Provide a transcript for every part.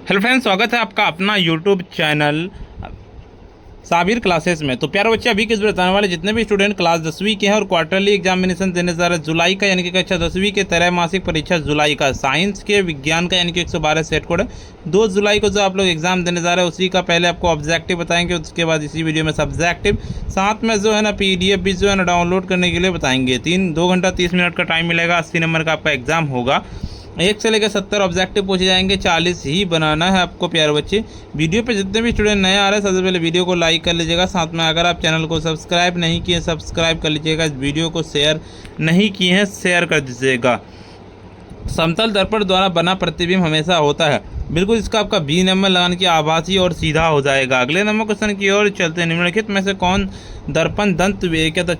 Hello friends, स्वागत है आपका अपना यूट्यूब चैनल साबिर क्लासेस में। तो प्यारे बच्चे, अभी के बताने वाले जितने भी स्टूडेंट क्लास 10वीं के हैं और क्वार्टरली एग्जामिनेशन देने जा रहे हैं जुलाई का, यानी कि कक्षा 10वीं के त्रैमासिक परीक्षा जुलाई का, साइंस के विज्ञान का यानी कि 112 सेट कोड 2 जुलाई को जो आप लोग एग्जाम देने जा रहे हैं उसी का पहले आपको ऑब्जेक्टिव बताएंगे, उसके बाद इसी वीडियो में सब्जेक्टिव, साथ में जो है ना PDF भी जो है ना डाउनलोड करने के लिए बताएंगे। 2 घंटा 30 मिनट का टाइम मिलेगा। 80 नंबर का आपका एग्जाम होगा। 1 से लेकर 70 ऑब्जेक्टिव पूछे जाएंगे, 40 ही बनाना है आपको प्यारे बच्चे। वीडियो पे जितने भी स्टूडेंट नए आ रहे हैं सबसे पहले वीडियो को लाइक कर लीजिएगा, साथ में अगर आप चैनल को सब्सक्राइब नहीं किए सब्सक्राइब कर लीजिएगा, इस वीडियो को शेयर नहीं किए हैं शेयर कर दीजिएगा। समतल दर्पण द्वारा बना प्रतिबिंब हमेशा होता है, बिल्कुल इसका आपका बी नंबर लगाने की आभासी और सीधा हो जाएगा। अगले नंबर क्वेश्चन की ओर चलते हैं। निम्नलिखित में से कौन दर्पण दंत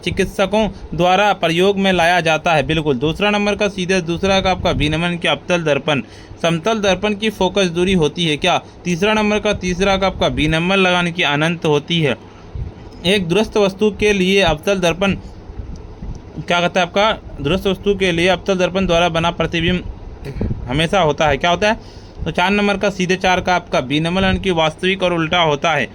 चिकित्सकों द्वारा प्रयोग में लाया जाता है? बिल्कुल दूसरा नंबर का सीधे दूसरा का आपका बी नंबर की अवतल दर्पण। समतल दर्पण की फोकस दूरी होती है क्या? तीसरा नंबर का तीसरा का आपका बी नंबर लगाने की अनंत होती है। एक दुरस्थ वस्तु के लिए अवतल दर्पण क्या कहता है? आपका दुरस्थ वस्तु के लिए अवतल दर्पण द्वारा बना प्रतिबिंब हमेशा होता है, क्या होता है? तो 4 नंबर का सीधे 4 का आपका बी नंबर की वास्तविक और उल्टा होता है।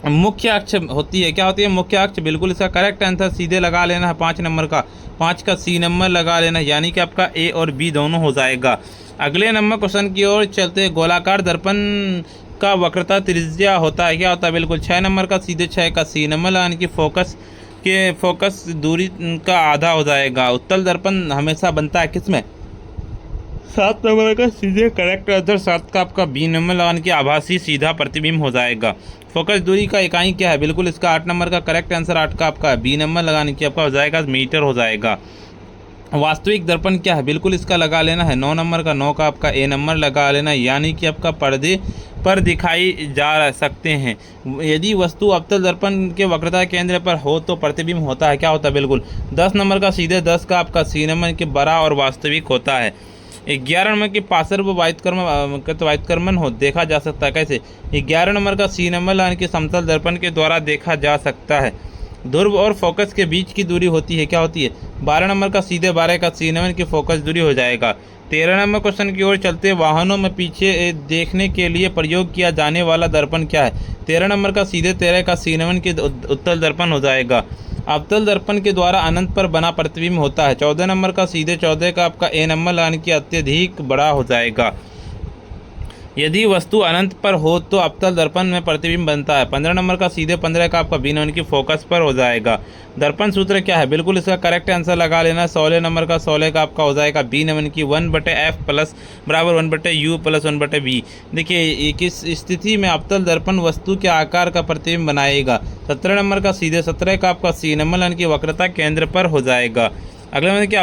मुख्य अक्ष होती है, क्या होती है? मुख्य अक्ष। बिल्कुल इसका करेक्ट आंसर सीधे लगा लेना है 5 नंबर का, 5 का सी नंबर लगा लेना है, यानी कि आपका ए और बी दोनों हो जाएगा। अगले नंबर क्वेश्चन की ओर चलते हैं। गोलाकार दर्पण का वक्रता त्रिज्या होता है, क्या होता है? बिल्कुल 6 नंबर का सीधे 6 का सी नंबर यानी कि फोकस दूरी का आधा हो जाएगा। उत्तल दर्पण हमेशा बनता है किस में? 7 नंबर का सीधे करेक्ट आंसर 7 का आपका बी नंबर लगाने की आभासी सीधा प्रतिबिंब हो जाएगा। फोकस दूरी का इकाई क्या है? बिल्कुल इसका 8 नंबर का करेक्ट आंसर 8 का आपका बी नंबर लगाने की आपका हो जाएगा मीटर हो जाएगा। वास्तविक दर्पण क्या है? बिल्कुल इसका लगा लेना है 9 नंबर का 9 का आपका ए नंबर लगा लेना, यानी कि आपका पर्दे पर दिखाई जा सकते हैं। यदि वस्तु अवतल दर्पण के वक्रता केंद्र पर हो तो प्रतिबिंब होता है, क्या होता है? बिल्कुल 10 नंबर का सीधे 10 का आपका सी नंबर के बड़ा और वास्तविक होता है। 11 नंबर की पार्श्व वायुत्क्रमण हो देखा जा सकता है, कैसे? 11 नंबर का सी नंबर यानी कि समतल दर्पण के द्वारा देखा जा सकता है। ध्रुव और फोकस के बीच की दूरी होती है, क्या होती है? 12 नंबर का सीधे 12 का सी नंबर की फोकस दूरी हो जाएगा। 13 नंबर क्वेश्चन की ओर चलते। वाहनों में पीछे देखने के लिए प्रयोग किया जाने वाला दर्पण क्या है? 13 नंबर का सीधे 13 का सी नंबर की उत्तल दर्पण हो जाएगा। अवतल दर्पण के द्वारा अनंत पर बना प्रतिबिंब होता है। 14 नंबर का सीधे 14 का आपका ए नंबर यानी कि अत्यधिक बड़ा हो जाएगा। यदि वस्तु अनंत पर हो तो अवतल दर्पण में प्रतिबिंब बनता है। 15 नंबर का सीधे 15 का आपका बी नंबर की फोकस पर हो जाएगा। दर्पण सूत्र क्या है? बिल्कुल इसका करेक्ट आंसर लगा लेना। 16 नंबर का 16 का आपका हो जाएगा बी नंबर की 1/f प्लस बराबर 1/u प्लस 1/v। देखिए किस स्थिति में अवतल दर्पण वस्तु के आकार का प्रतिबिंब बनाएगा? 17 नंबर का सीधे 17 का आपका सी नंबर यानी कि वक्रता केंद्र पर हो जाएगा। अगले नंबर कि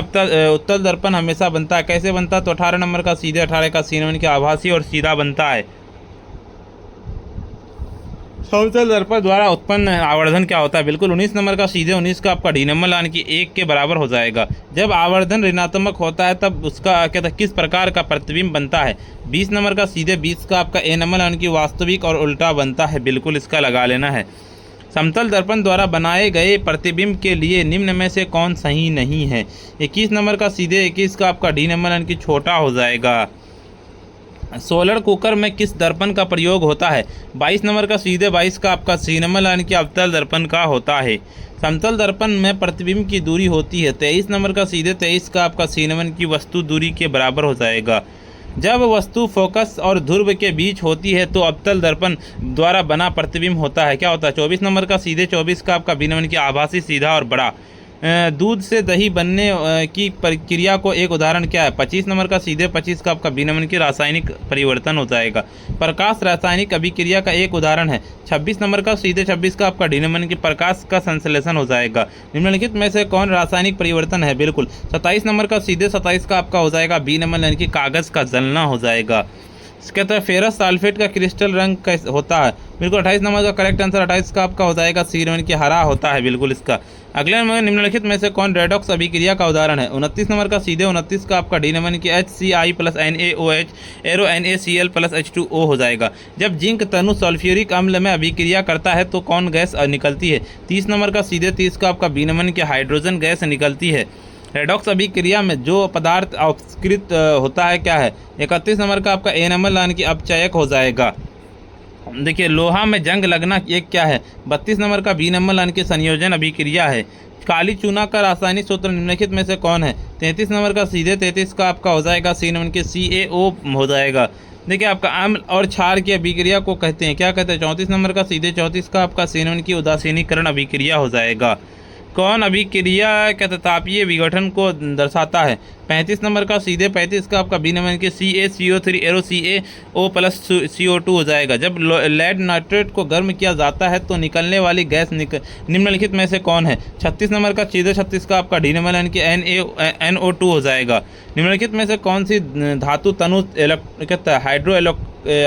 उत्तल दर्पण हमेशा बनता है, कैसे बनता है? तो 18 नंबर का सीधे 18 का सी नंबर की आभासी और सीधा बनता है। समतल दर्पण द्वारा उत्पन्न आवर्धन क्या होता है? बिल्कुल 19 नंबर का सीधे 19 का आपका डी नंबर यानी कि 1 के बराबर हो जाएगा। जब आवर्धन ऋणात्मक होता है तब उसका क्या था, किस प्रकार का प्रतिबिंब बनता है? 20 नंबर का सीधे 20 का आपका ए नंबर यानी कि वास्तविक और उल्टा बनता है, बिल्कुल इसका लगा लेना है। समतल दर्पण द्वारा बनाए गए प्रतिबिंब के लिए निम्न में से कौन सही नहीं है? 21 नंबर का सीधे 21 का आपका डी नंबर यानी कि छोटा हो जाएगा। सोलर कुकर में किस दर्पण का प्रयोग होता है? 22 नंबर का सीधे 22 का आपका सी नंबर यानी कि अवतल दर्पण का होता है। समतल दर्पण में प्रतिबिंब की दूरी होती है। 23 नंबर का सीधे 23 का आपका सी नंबर की वस्तु दूरी के बराबर हो जाएगा। जब वस्तु फोकस और ध्रुव के बीच होती है तो अवतल दर्पण द्वारा बना प्रतिबिंब होता है, क्या होता है? 24 नंबर का सीधे 24 का आपका बी नंबर की आभासी सीधा और बड़ा। दूध से दही बनने की प्रक्रिया को एक उदाहरण क्या है? 25 नंबर का सीधे 25 का आपका बी नंबर की रासायनिक परिवर्तन हो जाएगा। प्रकाश रासायनिक अभिक्रिया का एक उदाहरण है। 26 नंबर का सीधे 26 का आपका डी नंबर की प्रकाश का संश्लेषण हो जाएगा। निम्नलिखित में से कौन रासायनिक परिवर्तन है? बिल्कुल 27 नंबर का सीधे 27 का आपका हो जाएगा बी नंबर यानी कि कागज़ का जलना हो जाएगा। इसके तहत फेरस सल्फेट का क्रिस्टल रंग कैसे होता है? बिल्कुल 28 नंबर का करेक्ट आंसर 28 का आपका हो जाएगा सी नंबर की हरा होता है, बिल्कुल इसका। अगले नंबर निम्नलिखित में से कौन रेडॉक्स अभिक्रिया का उदाहरण है? 29 नंबर का सीधे 29 का आपका डी नंबर की HCl plus NaOH arrow NaCl plus H2O हो जाएगा। जब जिंक तनु सल्फ्यूरिक अम्ल में अभिक्रिया करता है तो कौन गैस निकलती है? 30 नंबर का सीधे 30 का आपका बी नंबर की हाइड्रोजन गैस निकलती है। रेडॉक्स अभिक्रिया में जो पदार्थ अपस्कृत होता है क्या है। 31 नंबर का आपका एनामल यानी कि अपचयक हो जाएगा। देखिए लोहा में जंग लगना एक क्या है। 32 नंबर का बीनमल यानी कि संयोजन अभिक्रिया है। काली चूना का रासायनिक सूत्र निम्नलिखित में से कौन है। 33 नंबर का सीधे 33 का आपका हो जाएगा C के CaO हो जाएगा। देखिए आपका अम्ल और क्षार की अभिक्रिया को कहते हैं क्या कहते हैं। 34 नंबर का सीधे 34 का आपका C की उदासीनीकरण अभिक्रिया हो जाएगा। कौन अभिक्रिया के तापीय विघटन को दर्शाता है। 35 नंबर का सीधे 35 का आपका बीनमन के CaCO3 arrow CaO plus CO2 हो जाएगा। जब लेड नाइट्रेट को गर्म किया जाता है तो निकलने वाली गैस निम्नलिखित में से कौन है। 36 नंबर का सीधे 36 का आपका डीनमल यानी कि NO2 हो जाएगा। निम्नलिखित में से कौन सी धातु तनु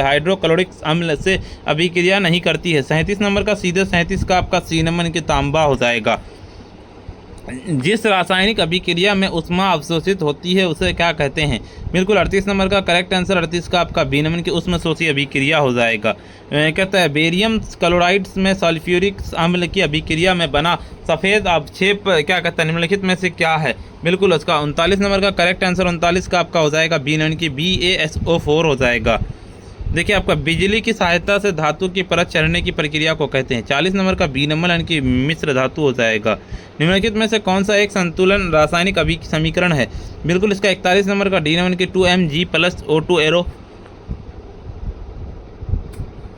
हाइड्रोक्लोरिक अम्ल से अभिक्रिया नहीं करती है। 37 नंबर का सीधे 37 का आपका C के तांबा हो जाएगा। जिस रासायनिक अभिक्रिया में उष्मा अवशोषित होती है उसे क्या कहते हैं। बिल्कुल 38 नंबर का करेक्ट आंसर 38 का आपका बीनमन की उष्मशोषी अभिक्रिया हो जाएगा। कहता है बेरियम क्लोराइड्स में सल्फ्यूरिक अम्ल की अभिक्रिया में बना सफ़ेद अवक्षेप क्या कहता है निम्नलिखित में से क्या है। बिल्कुल उसका 39 नंबर का करेक्ट आंसर 39 का आपका हो जाएगा बीनमन की BaSO4 हो जाएगा। देखिए आपका बिजली की सहायता से धातु की परत चढ़ने की प्रक्रिया को कहते हैं। 40 नंबर का बीनमल यानी कि मिश्र धातु हो जाएगा। निम्नलिखित में से कौन सा एक संतुलन रासायनिक समीकरण है। बिल्कुल इसका 41 नंबर का डीनमल की 2Mg plus O2 arrow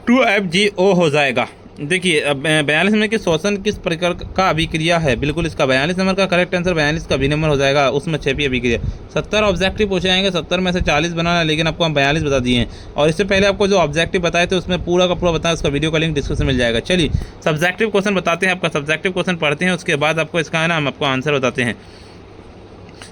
2FgO हो जाएगा। देखिए अब 42 नंबर के शोषण किस प्रकार का अभिक्रिया है। बिल्कुल इसका 42 नंबर का करेक्ट आंसर 42 का नंबर हो जाएगा उसमें छेपी अभिक्रिया। 70 ऑब्जेक्टिव पूछे जाएंगे, 70 में से 40 बनाना है लेकिन आपको हम 42 बता दिए हैं। और इससे पहले आपको जो ऑब्जेक्टिव बताए थे उसमें पूरा का पूरा बताया, उसका वीडियो का लिंक डिस्क्रिप्शन मिल जाएगा। चलिए सब्जेक्टिव क्वेश्चन बताते हैं। आपका सब्जेक्टिव क्वेश्चन पढ़ते हैं उसके बाद आपको इसका है ना हम आपको आंसर बताते हैं।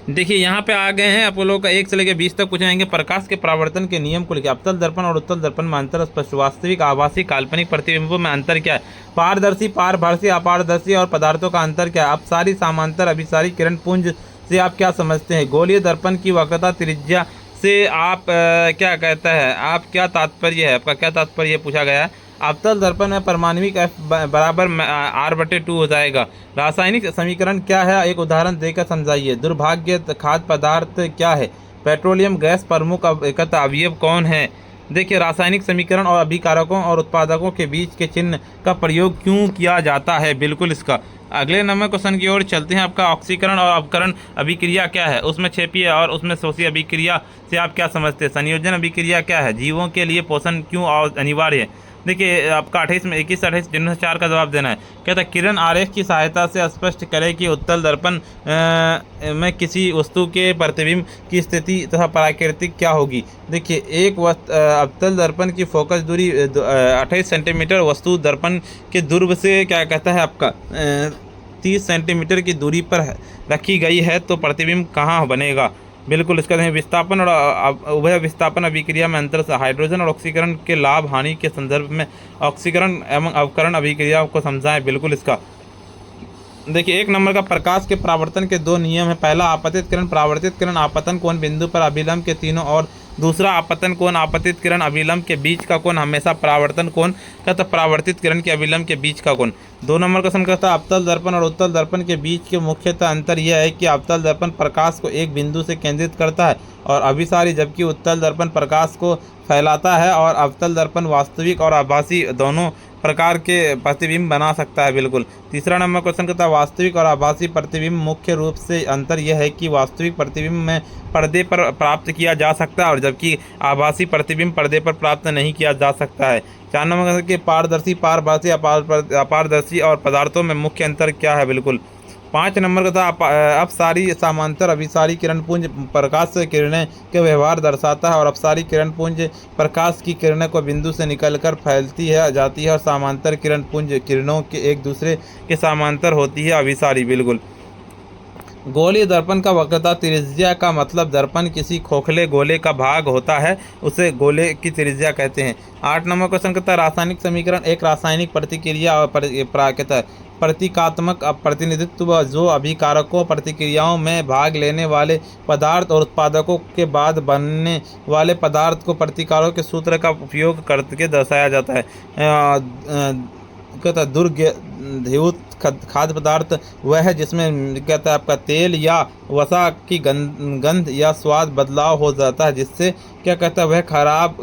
देखिए यहाँ पे आ गए हैं आप लोगों का 1 से लेकर 20 तक पूछेंगे। प्रकाश के परावर्तन के नियम को लिखिए। अवतल दर्पण और उत्तल दर्पण में अंतर स्पष्ट। वास्तविक आभासी काल्पनिक प्रतिबिंबों में अंतर क्या है। पारदर्शी पारभासी अपारदर्शी और पदार्थों का अंतर क्या है। अपसारी समांतर अभिसारी किरण पुंज से आप क्या समझते हैं। गोलीय दर्पण की वक्रता त्रिज्या से आप क्या कहता है, आप क्या तात्पर्य है, आपका क्या तात्पर्य पूछा गया है। अवतल दर्पण में परमाणविक F बराबर R/2 हो जाएगा। रासायनिक समीकरण क्या है, एक उदाहरण देकर समझाइए। दुर्भाग्य खाद्य पदार्थ क्या है। पेट्रोलियम गैस प्रमुख अवयव कौन है। देखिए रासायनिक समीकरण और अभिकारकों और उत्पादकों के बीच के चिन्ह का प्रयोग क्यों किया जाता है। बिल्कुल इसका अगले नंबर क्वेश्चन की ओर चलते हैं। आपका ऑक्सीकरण और अवकरण अभिक्रिया क्या है, उसमें छेपिए और उसमें शोषी अभिक्रिया से आप क्या समझते हैं। संयोजन अभिक्रिया क्या है। जीवों के लिए पोषण क्यों अनिवार्य है। देखिए आपका 28 में 21 28 जिनमें से 4 का जवाब देना है। कहता है किरण आरेख की सहायता से स्पष्ट करें कि उत्तल दर्पण में किसी वस्तु के प्रतिबिंब की स्थिति तथा प्राकृतिक क्या होगी। देखिए एक अवतल दर्पण की फोकस दूरी 28 सेंटीमीटर, वस्तु दर्पण के ध्रुव से क्या कहता है आपका 30 सेंटीमीटर की दूरी पर रखी गई है तो प्रतिबिंब कहाँ बनेगा। बिल्कुल इसका विस्थापन और उभय विस्थापन अभिक्रिया में अंतर से हाइड्रोजन और ऑक्सीकरण के लाभ हानि के संदर्भ में ऑक्सीकरण एवं अवकरण अभिक्रिया को समझाएं। बिल्कुल इसका देखिए 1 नंबर का प्रकाश के परावर्तन के 2 नियम है। पहला आपतित किरण परावर्तित किरण आपतन कोण बिंदु पर अभिलंब के तीनों और दूसरा आपतन कोण आपतित किरण अभिलंब के बीच का कोण हमेशा परावर्तन कोण कहता परावर्तित किरण के अभिलंब के बीच का कोण। 2 नंबर क्वेश्चन कहता है अवतल दर्पण और उत्तल दर्पण के बीच के मुख्यतः अंतर यह है कि अवतल दर्पण प्रकाश को एक बिंदु से केंद्रित करता है और अभिसारी, जबकि उत्तल दर्पण प्रकाश को फैलाता है और अवतल दर्पण वास्तविक और आभासी दोनों प्रकार के प्रतिबिंब बना सकता है। बिल्कुल 3 नंबर क्वेश्चन कहता है वास्तविक और आभासी प्रतिबिंब मुख्य रूप से अंतर यह है कि वास्तविक प्रतिबिंब में पर्दे पर प्राप्त किया जा सकता है और जबकि आभासी प्रतिबिंब पर्दे पर प्राप्त नहीं किया जा सकता है। 4 नंबर क्वेश्चन कि पारदर्शी पारभासी अपारदर्शी और पदार्थों में मुख्य अंतर क्या है। बिल्कुल 5 नंबर का था अपसारी समांतर अभिसारी किरण पुंज प्रकाश से किरणें के व्यवहार दर्शाता है और अपसारी किरण पुंज प्रकाश की किरणें को बिंदु से निकलकर फैलती है जाती है और समांतर किरण पुंज किरणों के एक दूसरे के समांतर होती है अभिसारी। बिल्कुल गोलीय दर्पण का वक्रता त्रिज्या का मतलब दर्पण किसी खोखले गोले का भाग होता है, उसे गोले की त्रिज्या कहते हैं। 8 नंबर क्वेश्चन कहता है रासायनिक समीकरण एक रासायनिक प्रतिक्रिया और प्रतीकात्मक प्रतिनिधित्व जो अभिकारकों प्रतिक्रियाओं में भाग लेने वाले पदार्थ और उत्पादकों के बाद बनने वाले पदार्थ को प्रतिकारों के सूत्र का उपयोग करके दर्शाया जाता है। कहता है दुर्गंधयुक्त खाद्य पदार्थ वह है जिसमें कहता है आपका तेल या वसा की गंध या स्वाद बदलाव हो जाता है, जिससे क्या कहता है वह खराब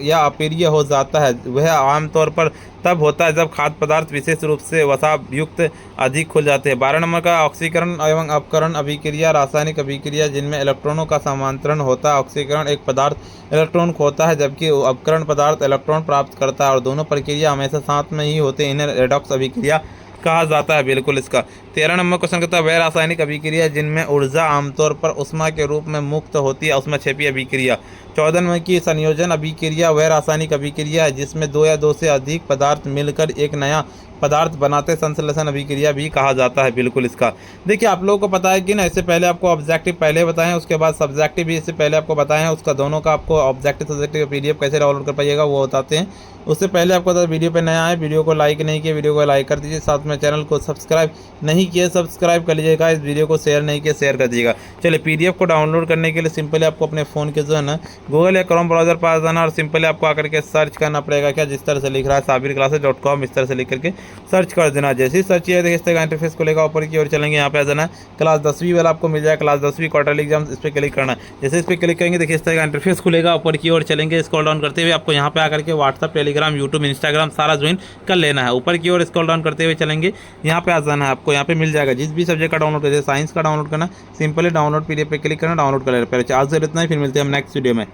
या अप्रिय हो जाता है। वह आमतौर पर तब होता है जब खाद्य पदार्थ विशेष रूप से वसा युक्त अधिक खुल जाते हैं। 12 नंबर का ऑक्सीकरण एवं अपकरण अभिक्रिया, रासायनिक अभिक्रिया जिनमें इलेक्ट्रॉनों का समांतरण होता है। ऑक्सीकरण एक पदार्थ इलेक्ट्रॉन खोता है जबकि अपकरण पदार्थ इलेक्ट्रॉन प्राप्त करता है और दोनों प्रक्रिया हमेशा साथ में ही होते हैं। इन्हें रेडॉक्स अभिक्रिया कहा जाता है। बिल्कुल इसका 13 नंबर क्वेश्चन कहता है वह रासायनिक अभिक्रिया जिनमें ऊर्जा आमतौर पर उष्मा के रूप में मुक्त होती है, ऊष्माक्षेपी अभिक्रिया। 14 नंबर की संयोजन अभिक्रिया वह रासायनिक अभिक्रिया है जिसमें दो या दो से अधिक पदार्थ मिलकर एक नया पदार्थ बनाते संश्लेषण अभिक्रिया भी कहा जाता है। बिल्कुल इसका देखिए आप लोगों को पता है कि ना, इससे पहले आपको ऑब्जेक्टिव पहले बताएं, उसके बाद सब्जेक्टिव भी इससे पहले आपको बताएं, उसका दोनों का आपको ऑब्जेक्टिव सब्जेक्टिव पीडीएफ कैसे डाउनलोड कर पाइएगा वो बताते हैं। उससे पहले आपको बता वीडियो पे नया है, वीडियो को लाइक नहीं किया वीडियो को लाइक कर दीजिए, साथ में चैनल को सब्सक्राइब नहीं किया सब्सक्राइब कर लीजिएगा, इस वीडियो को शेयर नहीं किया शेयर कर दीजिएगा। चलिए पीडीएफ को डाउनलोड करने के लिए सिंपली आपको अपने फ़ोन के जो है ना गूगल या क्रोम ब्राउजर पर जाना और सिंपली आपको आकर के सर्च करना पड़ेगा। क्या जिस तरह से लिख रहा है sabirclasses.com इस तरह से लिख करके सर्च कर देना। जैसे ही सर्च किया देखिए इस तरह का इंटरफेस खुलेगा, ऊपर की ओर चलेंगे, यहाँ पे आ जाना है क्लास 10वीं वाला आपको मिल जाएगा, क्लास 10वीं क्वार्टरली एग्जाम, इस पर क्लिक करना है। जैसे इस पर क्लिक करेंगे देखिए इस तरह का इंटरफेस खुलेगा, ऊपर की ओर चलेंगे, स्क्रॉल डाउन करते हुए आपको यहाँ पे आकर के व्हाट्सअप टेलीग्राम यूट्यूब इंस्टाग्राम सारा ज्वाइन कर लेना है। ऊपर की ओर स्क्रॉल डाउन करते हुए चलेंगे, यहाँ पे आ जाना है, आपको यहाँ पे मिल जाएगा जिस भी सब्जेक्ट का डाउनलोड करिए, साइंस का डाउनलोड करना, सिंपली डाउनलोड पीडीएफ पे क्लिक करना, डाउनलोड कर लेना। पहले आज से इतना ही, फिर मिलते हैं हम नेक्स्ट वीडियो में।